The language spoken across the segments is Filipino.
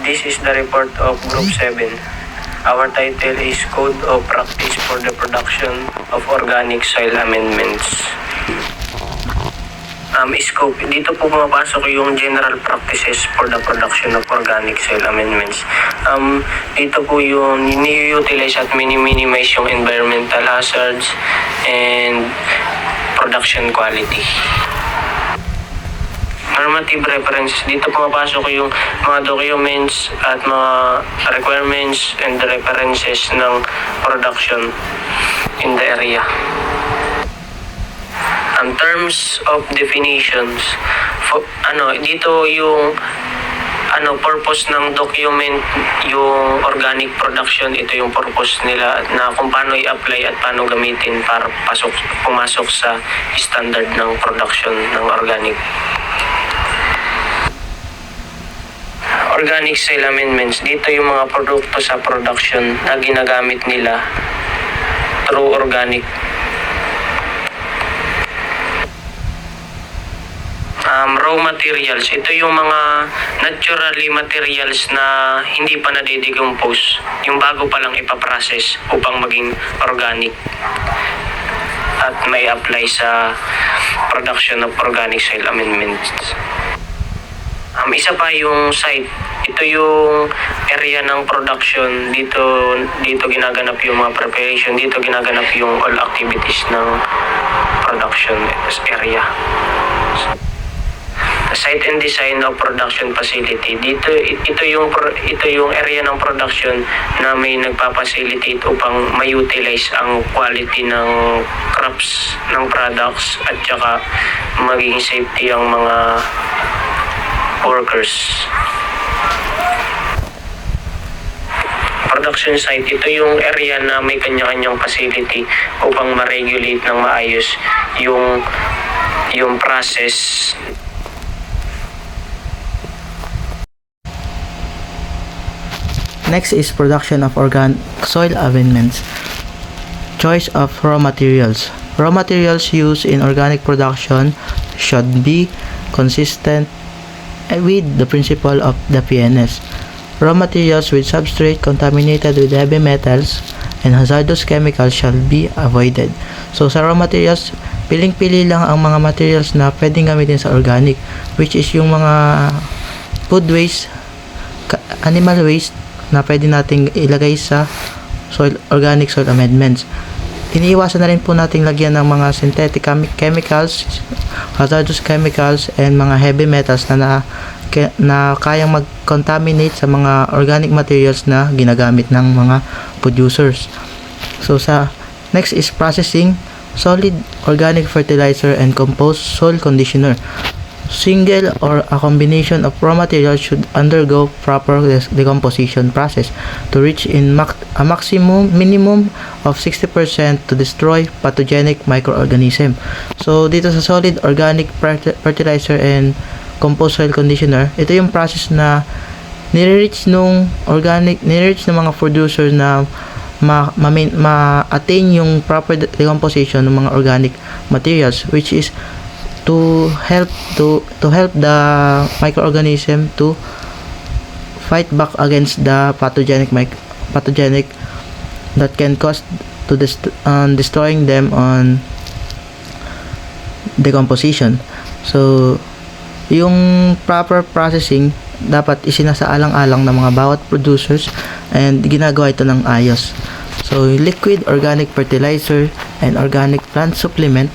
This is the report of Group 7. Our title is Code of Practice for the Production of Organic Soil Amendments. Scope, dito po pumapasok yung general practices for the production of organic soil amendments. Dito po yung ni-utilize at minimize yung environmental hazards and production quality. Normative references, dito pumapasok yung mga documents at mga requirements and references ng production in the area. Terms of definitions, dito yung purpose ng document, yung organic production, ito yung purpose nila na kung paano i-apply at paano gamitin para pumasok sa standard ng production ng organic. Organic soil amendments, dito yung mga produkto sa production na ginagamit nila through organic. Raw materials, ito yung mga naturally materials na hindi pa nade-decompose, yung bago pa lang ipaprocess upang maging organic at may apply sa production of organic soil amendments. Isa pa yung site, ito yung area ng production, dito ginaganap yung mga preparation, dito ginaganap yung all activities ng production area. Site and design of production facility. Ito yung area ng production na may nagpa-facilitate upang ma-utilize ang quality ng crops, ng products, at saka maging safety ang mga workers. Production site, ito yung area na may kanya-kanyang facility upang ma-regulate ng maayos yung process. Next is production of organic soil amendments. Choice of raw materials. Raw materials used in organic production should be consistent with the principle of the PNS. Raw materials with substrate contaminated with heavy metals and hazardous chemicals shall be avoided. So sa raw materials, piling-pili lang ang mga materials na pwedeng gamitin sa organic, which is yung mga food waste, animal waste, na pwede nating ilagay sa organic soil amendments. Iniiwasan na rin po nating lagyan ng mga synthetic chemicals, hazardous chemicals, and mga heavy metals na kayang mag-contaminate sa mga organic materials na ginagamit ng mga producers. So sa next is processing. Solid organic fertilizer and compost soil conditioner. Single or a combination of raw materials should undergo proper decomposition process to reach in a minimum of 60% to destroy pathogenic microorganism. So dito sa solid organic fertilizer and compost soil conditioner, ito yung process na nire-reach ng mga producer na ma-attain yung proper decomposition ng mga organic materials, which is to help the microorganism to fight back against the pathogenic that can cause to destroying them on decomposition. So yung proper processing dapat isinasaalang-alang ng mga bawat producers and ginagawa ito ng ayos. So liquid organic fertilizer and organic plant supplement.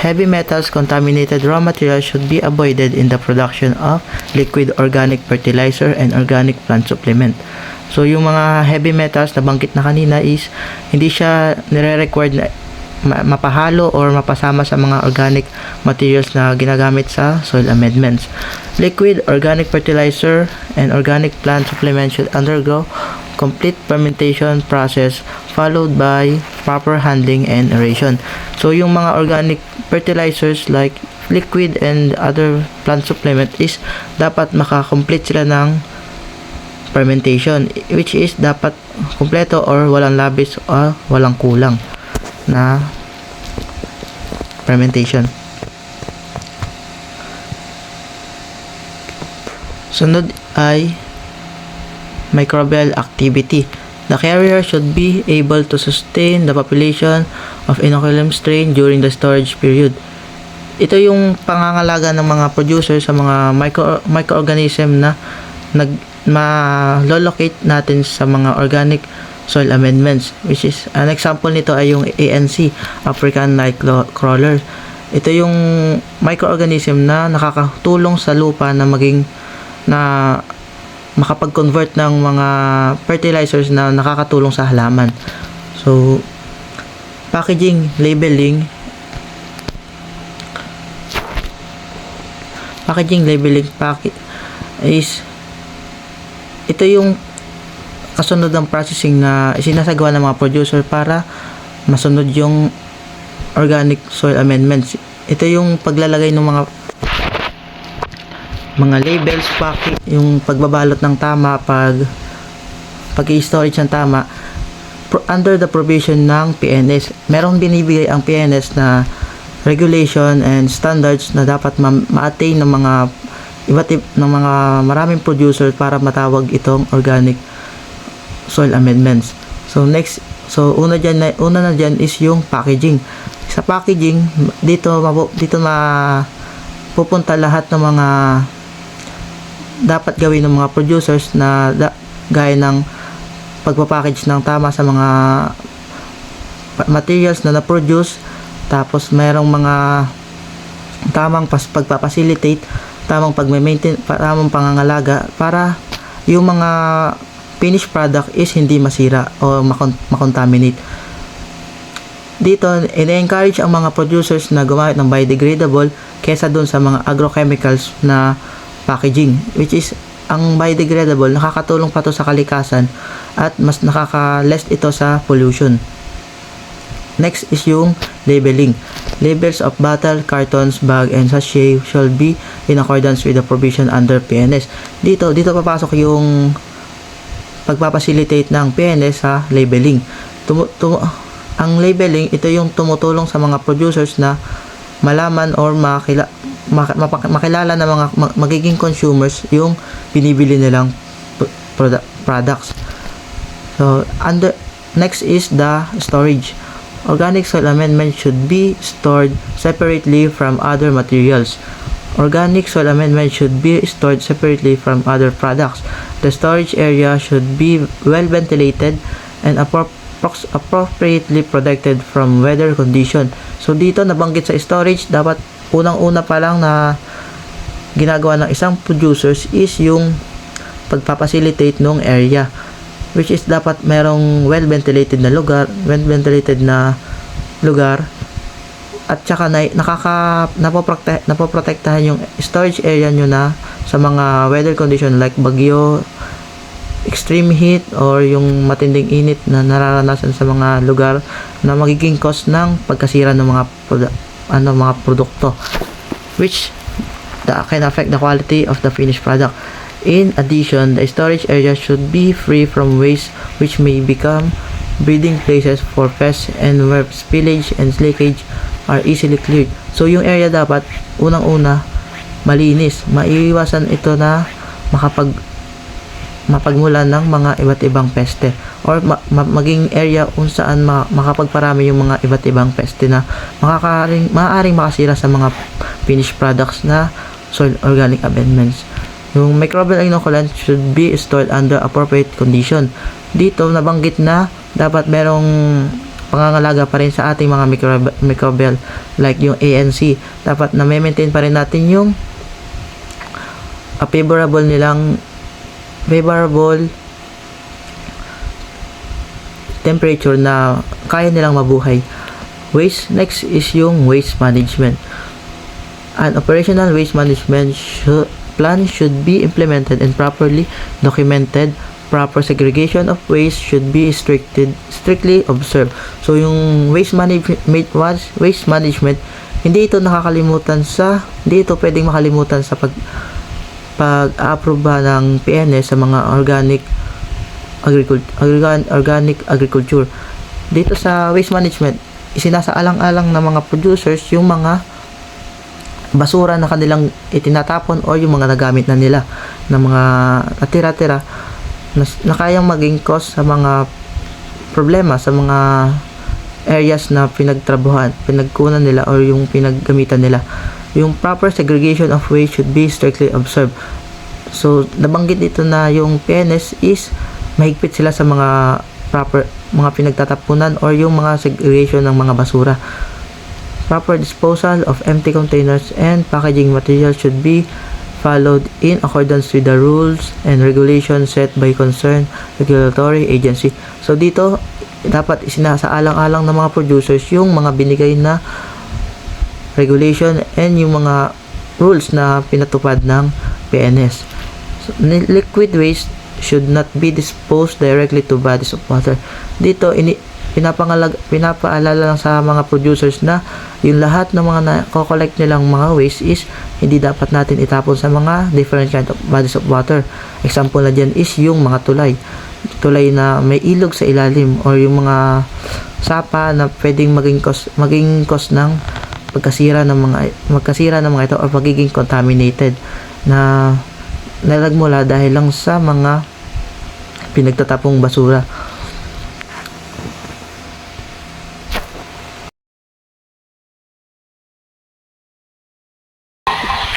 Heavy metals contaminated raw materials should be avoided in the production of liquid organic fertilizer and organic plant supplement. So yung mga heavy metals na banggit na kanina is hindi siya nire-required na mapahalo or mapasama sa mga organic materials na ginagamit sa soil amendments. Liquid organic fertilizer and organic plant supplement should undergo complete fermentation process followed by proper handling and aeration. So yung mga organic fertilizers like liquid and other plant supplement is dapat makakomplete sila ng fermentation, which is dapat kompleto or walang labis o walang kulang na fermentation. Sunod ay microbial activity. The carrier should be able to sustain the population of inoculum strain during the storage period. Ito yung pangangalaga ng mga producer sa mga microorganism na ma-locate natin sa mga organic soil amendments, which is an example nito ay yung ANC, African Nightcrawler. Ito yung microorganism na nakakatulong sa lupa na makapag-convert ng mga fertilizers na nakakatulong sa halaman. So, packaging, labeling is ito yung kasunod ng processing na sinasagawa ng mga producer para masunod yung organic soil amendments. Ito yung paglalagay ng mga labels, yung pagbabalot ng tama, pag-i-storage ng tama under the provision ng PNS. Merong binibigay ang PNS na regulation and standards na dapat ma-attain ng mga maraming producer para matawag itong organic soil amendments. So una na dyan is yung packaging. Sa packaging, dito pupunta lahat ng mga dapat gawin ng mga producers na gaya ng pagpapackage ng tama sa mga materials na na-produce, tapos mayroong mga tamang pagpapacilitate, tamang pag-maintain, tamang pangangalaga para yung mga finished product is hindi masira o makontaminate. Dito, ina-encourage ang mga producers na gumamit ng biodegradable kesa dun sa mga agrochemicals na packaging, which is ang biodegradable nakakatulong pa to sa kalikasan at mas nakaka-less ito sa pollution. Next is yung labeling. Labels of bottle, cartons, bag, and sachet shall be in accordance with the provision under PNS. Dito papasok yung pagpapacilitate ng PNS sa labeling. Ang labeling, ito yung tumutulong sa mga producers na malaman or makilala ng mga magiging consumers yung binibili nilang products. So, next is the storage. Organic soil amendment should be stored separately from other materials. Organic soil amendment should be stored separately from other products. The storage area should be well ventilated and appropriately protected from weather condition. So dito nabanggit sa storage, dapat unang-una pa lang na ginagawa ng isang producers is yung pagpapacilitate ng area, which is dapat merong well ventilated na lugar at saka napoprotektahan yung storage area nyo na sa mga weather condition like bagyo, extreme heat, or yung matinding init na nararanasan sa mga lugar na magiging cause ng pagkasira ng mga produkto, which can affect the quality of the finished product. In addition, the storage area should be free from waste which may become breeding places for pests and where spillage and leakage are easily cleared. So yung area dapat unang-una malinis, maiiwasan ito na mapagmulan ng mga iba't ibang peste or maging area kung saan makapagparami yung mga iba't ibang peste na maaaring makasira sa mga finished products na soil organic amendments. Yung microbial inoculant should be stored under appropriate condition. Dito nabanggit na dapat merong pangangalaga pa rin sa ating mga microbial like yung ANC. Dapat na maintain pa rin natin yung favorable temperature na kaya nilang mabuhay. Next is yung waste management. An operational waste management plan should be implemented and properly documented. Proper segregation of waste should be strictly observed. So yung waste management, hindi ito pwedeng makalimutan sa pag-aproba ng PNS sa mga organic agriculture. Dito sa waste management, isinasaalang-alang ng mga producers yung mga basura na kanilang itinatapon o yung mga nagamit na nila na mga natira-tira na kayang maging cause sa mga problema sa mga areas na pinagkunan nila or yung pinaggamitan nila. Yung proper segregation of waste should be strictly observed. So, nabanggit dito na yung PNS is mahigpit sila sa mga mga pinagtatapunan or yung mga segregation ng mga basura. Proper disposal of empty containers and packaging materials should be followed in accordance with the rules and regulations set by concerned regulatory agency. So dito dapat isinasaalang-alang ng mga producers yung mga binigay na regulation and yung mga rules na pinatupad ng PNS. So, liquid waste should not be disposed directly to bodies of water. Dito pinapaalala lang sa mga producers na yung lahat ng mga na-collect nilang mga waste is hindi dapat natin itapon sa mga different kind of bodies of water. Example na dyan is yung mga tulay na may ilog sa ilalim or yung mga sapa na pwedeng maging cause ng magkasira ng mga ito or pagiging contaminated na nalagmula dahil lang sa mga pinagtatapong basura.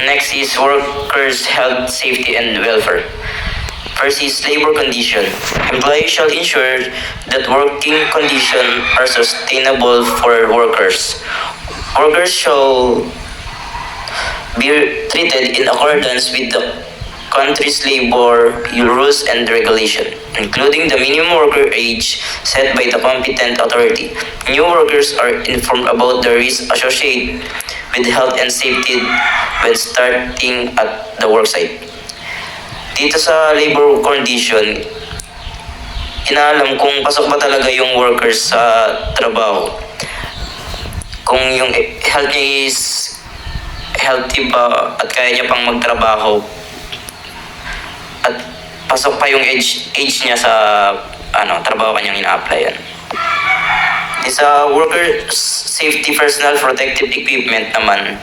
Next is workers' health, safety, and welfare. First is labor condition. Employees shall ensure that working conditions are sustainable for workers. Workers shall be treated in accordance with the country's labor rules and regulation, including the minimum worker age set by the competent authority. New workers are informed about the risks associated with health and safety when starting at the worksite. Dito sa labor condition, inaalam kung pasok ba talaga yung workers sa trabaho. Kung yung health niya is healthy ba at kaya niya pang magtrabaho. At pasok pa yung age niya sa trabaho kanyang ina-applyan. Sa worker safety personal protective equipment naman,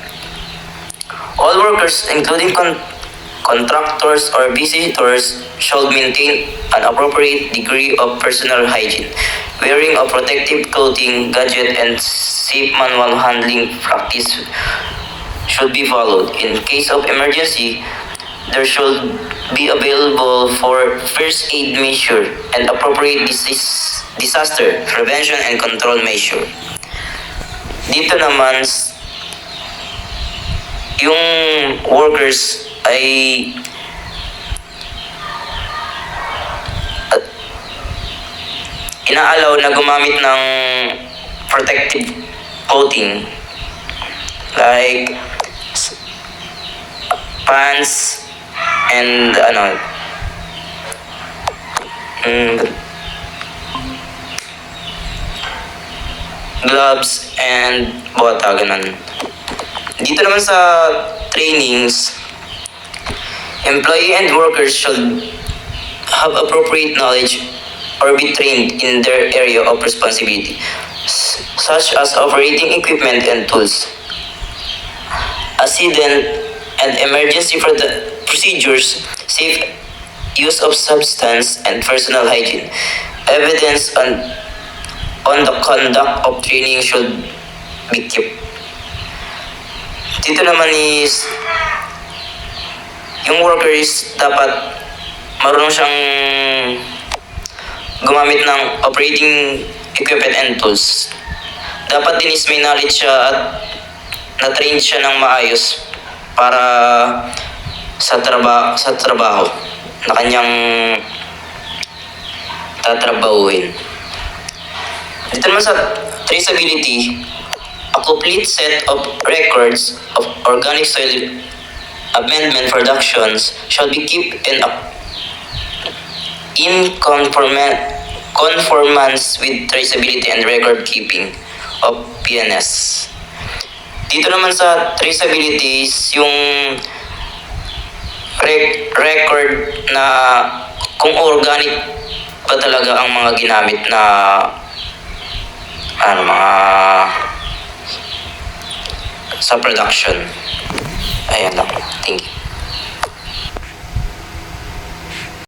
all workers including contractors or visitors should maintain an appropriate degree of personal hygiene. Wearing of protective clothing, gadget, and safe manual handling practice should be followed. In case of emergency, there should be available for first aid measure and appropriate disaster prevention and control measure. Dito naman, yung workers ay inaalaw na gumamit ng protective clothing like pants and gloves and bota, ganun. Dito naman sa trainings, employee and workers should have appropriate knowledge or be trained in their area of responsibility, such as operating equipment and tools, accident and emergency procedures, safe use of substance and personal hygiene. Evidence on the conduct of training should be kept. Dito naman is yung worker is dapat marunong siyang gumamit ng operating equipment and tools. Dapat din is may knowledge siya at na-train siya ng maayos para sa trabaho na kanyang tatrabahuhin. Dito naman sa traceability, a complete set of records of organic soil amendment productions shall be kept in conformance with traceability and record keeping of PNS. Dito naman sa traceability is yung record na kung organic pa talaga ang mga ginamit na mga sa production. Ayan lang. Thank you.